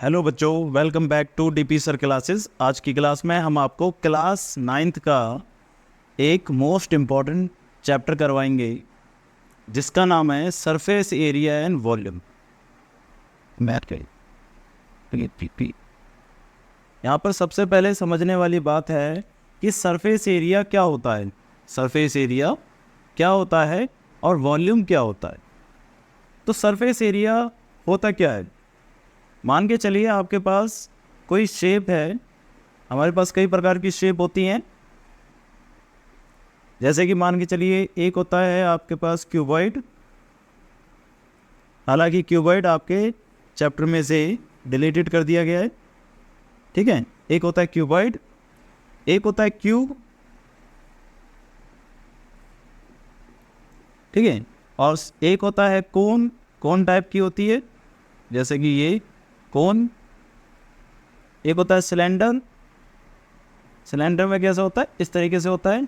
Hello बच्चों, welcome back to DP sir classes. आज की क्लास में हम आपको क्लास 9th का एक मोस्ट इम्पॉर्टेंट चैप्टर करवाएंगे जिसका नाम है सरफेस एरिया एंड वॉल्यूम। यहाँ पर सबसे पहले समझने वाली बात है कि सरफेस एरिया क्या होता है, सरफेस एरिया क्या होता है और वॉल्यूम क्या होता है। तो सरफेस एरिया होता क्या है, मान के चलिए आपके पास कोई शेप है। हमारे पास कई प्रकार की शेप होती हैं, जैसे कि मान के चलिए एक होता है आपके पास क्यूबॉइड। हालांकि क्यूबॉइड आपके चैप्टर में से डिलीटेड कर दिया गया है, ठीक है। एक होता है क्यूबॉइड, एक होता है क्यूब, ठीक है, और एक होता है कोन। कोन टाइप की होती है, जैसे कि ये कोन। एक होता है सिलेंडर। सिलेंडर में कैसा होता है, इस तरीके से होता है,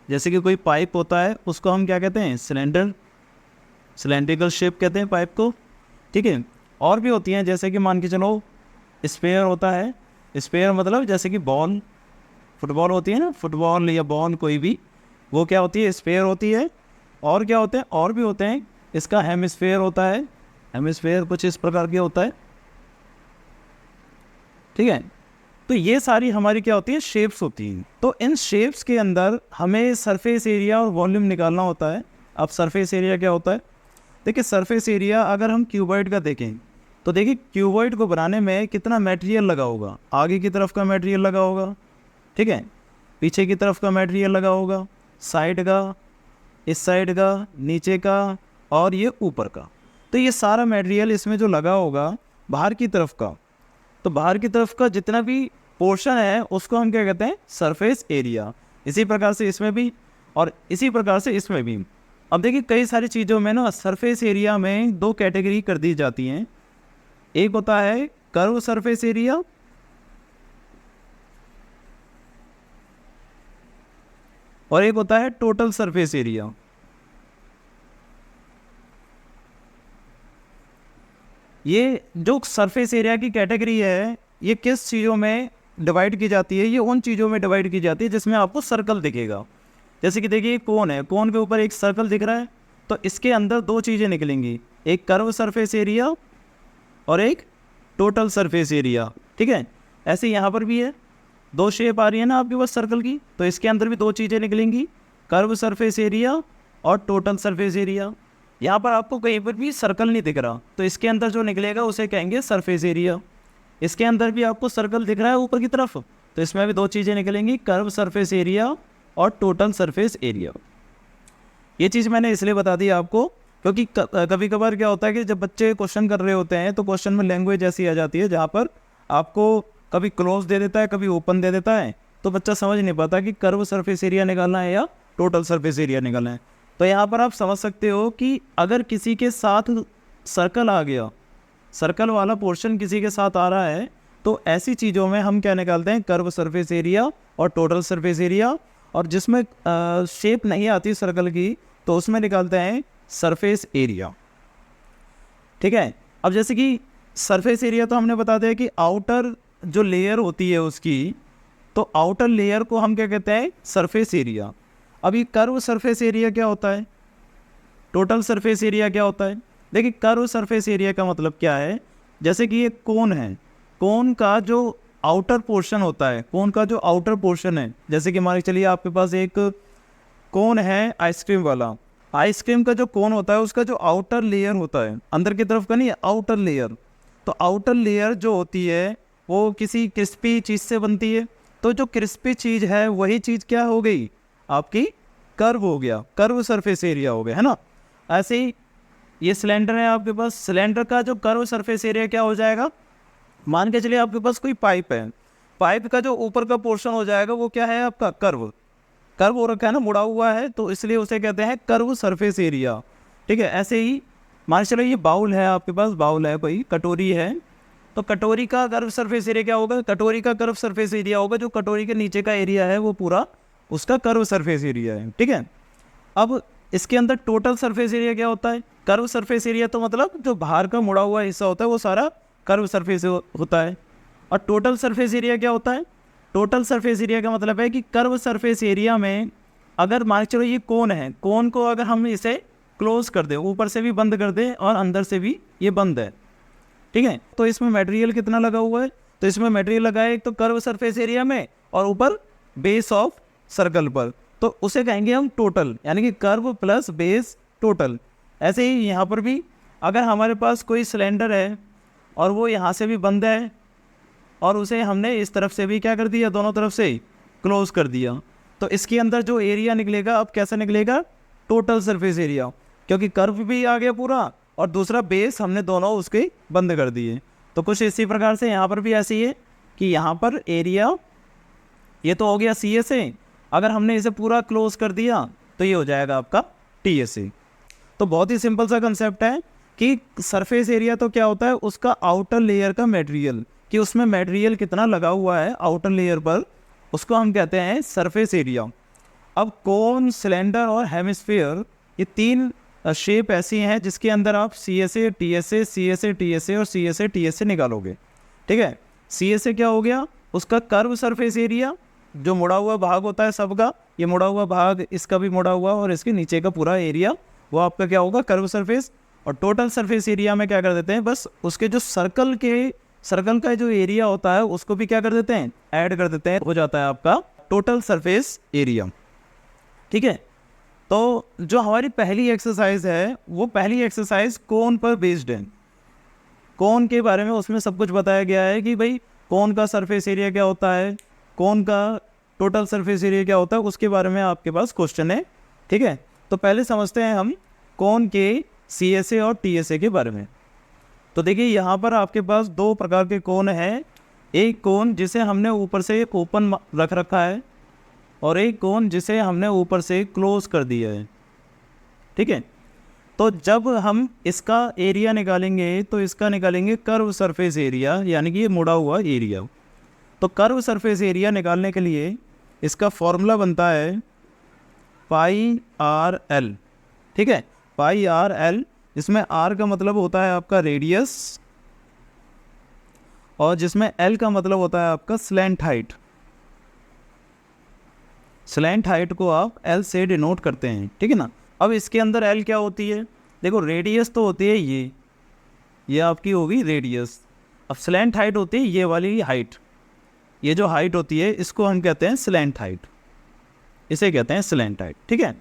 जैसे कि कोई पाइप होता है, उसको हम क्या कहते हैं, सिलेंडर, सिलेंड्रिकल शेप कहते हैं पाइप को, ठीक है। और भी होती हैं, जैसे कि मान के चलो स्फेयर होता है। स्फेयर मतलब जैसे कि बॉल, फुटबॉल होती है ना, फुटबॉल या बॉल कोई भी, वो क्या होती है, स्फेयर होती है। और क्या होते हैं, और भी होते हैं, इसका हेमिस्फेयर होता है। हेमिस्फेयर कुछ इस प्रकार के होता है, ठीक है। तो ये सारी हमारी क्या होती है, शेप्स होती हैं। तो इन शेप्स के अंदर हमें सरफेस एरिया और वॉल्यूम निकालना होता है। अब सरफेस एरिया क्या होता है, देखिए सरफेस एरिया अगर हम क्यूबॉइड का देखें तो देखिए क्यूबॉइड को बनाने में कितना मटेरियल लगा होगा। आगे की तरफ का मटेरियल लगा होगा, ठीक है, पीछे की तरफ का मटेरियल लगा होगा, साइड का, इस साइड का, नीचे का और ये ऊपर का। तो ये सारा मटेरियल इसमें जो लगा होगा बाहर की तरफ का, तो बाहर की तरफ का जितना भी पोर्शन है उसको हम क्या कहते हैं, सरफेस एरिया। इसी प्रकार से इसमें भी और इसी प्रकार से इसमें भी। अब देखिए कई सारी चीज़ों में ना सरफेस एरिया में दो कैटेगरी कर दी जाती हैं। एक होता है कर्व सरफेस एरिया, और एक होता है टोटल सरफेस एरिया। ये जो सरफेस एरिया की कैटेगरी है, ये किस चीज़ों में डिवाइड की जाती है, ये उन चीज़ों में डिवाइड की जाती है जिसमें आपको सर्कल दिखेगा। जैसे कि देखिए कोन है, कोन के ऊपर एक सर्कल दिख रहा है, तो इसके अंदर दो चीज़ें निकलेंगी, एक कर्व सरफेस एरिया और एक टोटल सरफेस एरिया, ठीक है। ऐसे यहाँ पर भी है, दो शेप आ रही है ना आपके पास सर्कल की, तो इसके अंदर भी दो चीज़ें निकलेंगी, कर्व सरफेस एरिया और टोटल सरफेस एरिया। यहाँ पर आपको कहीं पर भी सर्कल नहीं दिख रहा, तो इसके अंदर जो निकलेगा उसे कहेंगे सरफेस एरिया। इसके अंदर भी आपको सर्कल दिख रहा है ऊपर की तरफ, तो इसमें भी दो चीज़ें निकलेंगी, कर्व सरफेस एरिया और टोटल सरफेस एरिया। ये चीज़ मैंने इसलिए बता दी आपको क्योंकि कभी कभार क्या होता है कि जब बच्चे क्वेश्चन कर रहे होते हैं तो क्वेश्चन में लैंग्वेज ऐसी आ जाती है जहाँ पर आपको कभी क्लोज दे देता है, कभी ओपन दे देता है, तो बच्चा समझ नहीं पाता कि कर्व सरफेस एरिया निकालना है या टोटल सरफेस एरिया निकालना है। तो यहाँ पर आप समझ सकते हो कि अगर किसी के साथ सर्कल आ गया, सर्कल वाला पोर्शन किसी के साथ आ रहा है, तो ऐसी चीज़ों में हम क्या निकालते हैं, कर्व सरफेस एरिया और टोटल सरफेस एरिया। और जिसमें शेप नहीं आती सर्कल की, तो उसमें निकालते हैं सरफेस एरिया, ठीक है। अब जैसे कि सरफेस एरिया तो हमने बता दिया कि आउटर जो लेयर होती है उसकी, तो आउटर लेयर को हम क्या कहते हैं, सरफेस एरिया। अभी कर्व सरफेस एरिया क्या होता है, टोटल सरफेस एरिया क्या होता है। देखिए कर्व सरफेस एरिया का मतलब क्या है, जैसे कि ये कोन है, कोन का जो आउटर पोर्शन होता है, कोन का जो आउटर पोर्शन है, जैसे कि मान के चलिए आपके पास एक कोन है आइसक्रीम वाला। आइसक्रीम का जो कोन होता है उसका जो आउटर लेयर होता है, अंदर की तरफ का नहीं, आउटर लेयर। तो आउटर लेयर जो होती है वो किसी क्रिस्पी चीज़ से बनती है, तो जो क्रिस्पी चीज़ है वही चीज़ क्या हो गई, आपकी कर्व हो गया, कर्व सरफेस एरिया हो गया, है ना। ऐसे ही ये सिलेंडर है आपके पास, सिलेंडर का जो कर्व सरफेस एरिया क्या हो जाएगा, मान के चलिए आपके पास कोई पाइप है, पाइप का जो ऊपर का पोर्शन हो जाएगा वो क्या है, आपका कर्व, कर्व हो रखा है ना, मुड़ा हुआ है, तो इसलिए उसे कहते हैं कर्व सरफेस एरिया, ठीक है। ऐसे ही मान के चलो ये बाउल है आपके पास, बाउल है, कोई कटोरी है, तो कटोरी का कर्व सरफेस एरिया क्या होगा, कटोरी का कर्व सरफेस एरिया होगा, जो कटोरी के नीचे का एरिया है वो पूरा उसका कर्व सरफेस एरिया है, ठीक है। अब इसके अंदर टोटल सरफेस एरिया क्या होता है, कर्व सरफेस एरिया तो मतलब जो बाहर का मुड़ा हुआ हिस्सा होता है वो सारा कर्व सरफेस होता है। और टोटल सरफेस एरिया क्या होता है? टोटल सरफेस एरिया का मतलब है कि कर्व सरफेस एरिया में अगर मान के चलो ये कोन है, कोन को अगर हम इसे क्लोज कर दें, ऊपर से भी बंद कर दें और अंदर से भी ये बंद है, ठीक है, तो इसमें मटेरियल कितना लगा हुआ है? तो इसमें मटेरियल लगा है एक तो कर्व सरफेस एरिया में और ऊपर बेस ऑफ सर्कल पर, तो उसे कहेंगे हम टोटल, यानी कि कर्व प्लस बेस टोटल। ऐसे ही यहाँ पर भी अगर हमारे पास कोई सिलेंडर है और वो यहाँ से भी बंद है और उसे हमने इस तरफ से भी क्या कर दिया, दोनों तरफ से क्लोज कर दिया, तो इसके अंदर जो एरिया निकलेगा अब कैसा निकलेगा? टोटल सरफेस एरिया, क्योंकि कर्व भी आ गया पूरा और दूसरा बेस हमने दोनों उसके बंद कर दिए। तो कुछ इसी प्रकार से यहाँ पर भी ऐसे ही है कि यहाँ पर एरिया ये तो हो गया CSA, अगर हमने इसे पूरा क्लोज कर दिया तो ये हो जाएगा आपका TSA। तो बहुत ही सिंपल सा कंसेप्ट है कि सरफेस एरिया तो क्या होता है, उसका आउटर लेयर का मटेरियल, कि उसमें मटेरियल कितना लगा हुआ है आउटर लेयर पर, उसको हम कहते हैं सरफेस एरिया। अब कोन, सिलेंडर और हेमिस्फीयर ये तीन शेप ऐसी हैं जिसके अंदर आप CSA TSA CSA TSA और CSA TSA निकालोगे, ठीक है। CSA क्या हो गया? उसका कर्व सरफेस एरिया, जो मुड़ा हुआ भाग होता है सबका, ये मुड़ा हुआ भाग, इसका भी मुड़ा हुआ और इसके नीचे का पूरा एरिया, वो आपका क्या होगा? Curve surface. और टोटल सरफेस एरिया में क्या कर देते हैं, बस उसके जो सर्कल का जो एरिया होता है उसको भी क्या कर देते हैं? ऐड कर देते हैं, हो जाता है आपका टोटल सरफेस एरिया, ठीक है। तो जो हमारी पहली एक्सरसाइज है वो पहली एक्सरसाइज कोन पर बेस्ड है। कोन के बारे में उसमें सब कुछ बताया गया है कि भाई कोन का सरफेस एरिया क्या होता है, कोन का टोटल सरफेस एरिया क्या होता है, उसके बारे में आपके पास क्वेश्चन है, ठीक है। तो पहले समझते हैं हम कोन के CSA और TSA के बारे में। तो देखिए यहाँ पर आपके पास दो प्रकार के कोन हैं, एक कोन जिसे हमने ऊपर से ओपन रख रखा है और एक कोन जिसे हमने ऊपर से क्लोज कर दिया है, ठीक है। तो जब हम इसका एरिया निकालेंगे तो इसका निकालेंगे कर्व सरफेस एरिया, यानी कि ये मुड़ा हुआ एरिया। तो कर्व सरफेस एरिया निकालने के लिए इसका फॉर्मूला बनता है πr_l, ठीक है, πr_l, जिसमें r का मतलब होता है आपका रेडियस और जिसमें l का मतलब होता है आपका स्लैंट हाइट। स्लैंट हाइट को आप l से डिनोट करते हैं, ठीक है ना। अब इसके अंदर l क्या होती है? देखो रेडियस तो होती है ये आपकी होगी रेडियस। अब स्लैंट हाइट होती है ये वाली हाइट, ये जो हाइट होती है इसको हम कहते हैं स्लैंट हाइट, इसे कहते हैं स्लैंट हाइट, ठीक है।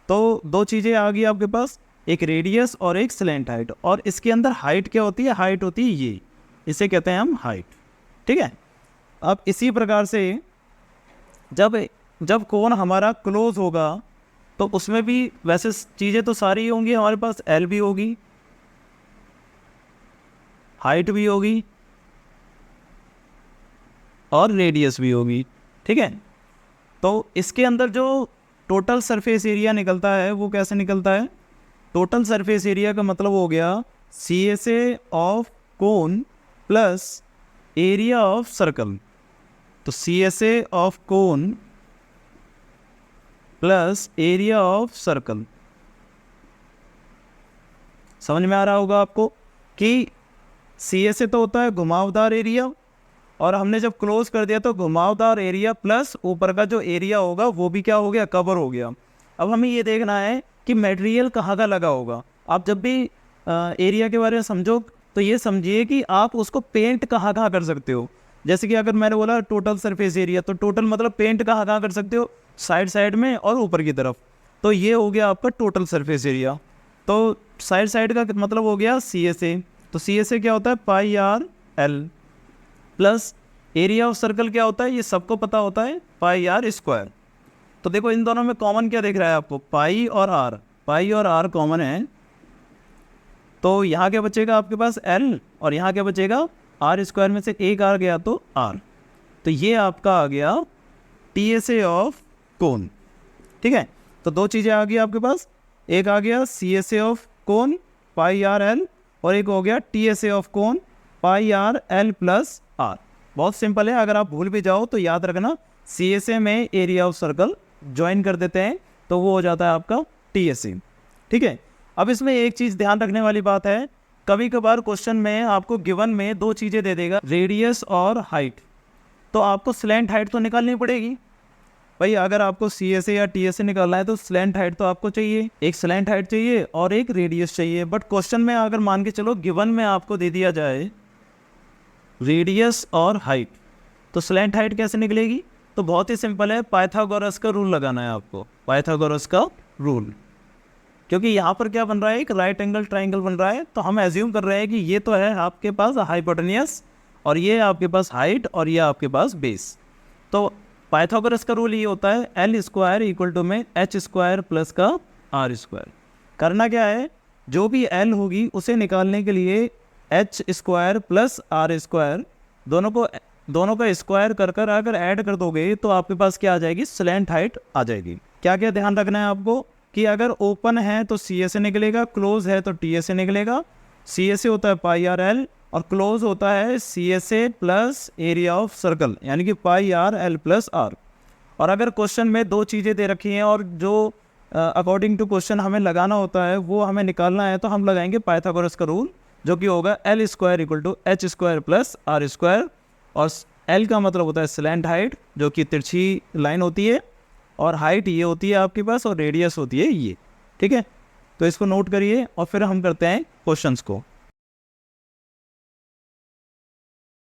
तो दो चीज़ें आ गई आपके पास, एक रेडियस और एक स्लैंट हाइट। और इसके अंदर हाइट क्या होती है? हाइट होती है ये, इसे कहते हैं हम हाइट, ठीक है। अब इसी प्रकार से जब कोन हमारा क्लोज होगा तो उसमें भी वैसे चीज़ें तो सारी होंगी हमारे पास, L भी होगी, हाइट भी होगी और रेडियस भी होगी, ठीक है। तो इसके अंदर जो टोटल सरफेस एरिया निकलता है वो कैसे निकलता है? टोटल सरफेस एरिया का मतलब हो गया CSA of cone plus area of circle. तो CSA of cone plus area of circle. समझ में आ रहा होगा आपको कि CSA तो होता है घुमावदार एरिया, और हमने जब क्लोज कर दिया तो घुमावदार एरिया प्लस ऊपर का जो एरिया होगा वो भी क्या हो गया? कवर हो गया। अब हमें ये देखना है कि मटेरियल कहाँ का लगा होगा। आप जब भी एरिया के बारे में समझो तो ये समझिए कि आप उसको पेंट कहाँ कर सकते हो। जैसे कि अगर मैंने बोला टोटल सरफेस एरिया, तो टोटल मतलब पेंट कहाँ कर सकते हो? साइड में और ऊपर की तरफ। तो ये हो गया आपका टोटल सरफेस एरिया। तो साइड का मतलब हो गया CSA। तो CSA क्या होता है? πr_l plus area of circle क्या होता है? ये सबको पता होता है, πr²। तो देखो इन दोनों में कॉमन क्या दिख रहा है आपको? पाई और r कॉमन है। तो यहाँ क्या बचेगा आपके पास? L, और यहाँ क्या बचेगा? r² में से एक आ गया तो r। तो ये आपका आ गया TSA ऑफ कोन, ठीक है। तो दो चीज़ें आ गई आपके पास, एक आ गया CSA ऑफ कोन πr_l और एक हो गया TSA of cone πr_l plus r। बहुत सिंपल है, अगर आप भूल भी जाओ तो याद रखना CSA में एरिया ऑफ सर्कल ज्वाइन कर देते हैं तो वो हो जाता है आपका TSA, ठीक है। अब इसमें एक चीज़ ध्यान रखने वाली बात है कभी कभार क्वेश्चन में आपको गिवन में दो चीज़ें दे देगा, रेडियस और हाइट, तो आपको स्लैंट हाइट तो निकालनी पड़ेगी भाई। अगर आपको CSA या TSA निकालना है तो स्लैंट हाइट तो आपको चाहिए, एक स्लैंट हाइट चाहिए और एक रेडियस चाहिए। बट क्वेश्चन में अगर मान के चलो गिवन में आपको दे दिया जाए रेडियस और हाइट, तो स्लैंट हाइट कैसे निकलेगी? तो बहुत ही सिंपल है, पाइथागोरस का रूल लगाना है आपको, पाइथागोरस का रूल। क्योंकि यहाँ पर क्या बन रहा है, एक राइट एंगल ट्राइंगल बन रहा है, तो हम एज्यूम कर रहे हैं कि ये तो है आपके पास हाइपोटेनियस और ये आपके पास हाइट और ये आपके पास बेस। तो पाइथागोरस का रूल ये होता है L स्क्वायर इक्वल टू में H स्क्वायर प्लस का R स्क्वायर। करना क्या है, जो भी L होगी उसे निकालने के लिए H square plus R square दोनों का स्क्वायर कर कर अगर ऐड कर दोगे तो आपके पास क्या आ जाएगी, स्लैंट हाइट आ जाएगी। क्या क्या ध्यान रखना है आपको कि अगर ओपन है तो CSA निकलेगा, क्लोज है तो TSA निकलेगा। CSA होता है पाई आर एल और क्लोज होता है CSA plus area of circle, यानी कि पाई आर एल प्लस आर। और अगर क्वेश्चन में दो चीज़ें दे रखी हैं और जो अकॉर्डिंग टू क्वेश्चन हमें लगाना होता है वो हमें निकालना है, तो हम लगाएंगे पाइथागोरस का रूल, जो कि होगा L square equal to H square plus R square. और L का मतलब होता है स्लैंट हाइट, जो कि तिरछी लाइन होती है, और हाइट ये होती है आपके पास, और रेडियस होती है ये। ठीक है, तो इसको नोट करिए और फिर हम करते हैं क्वेश्चंस को।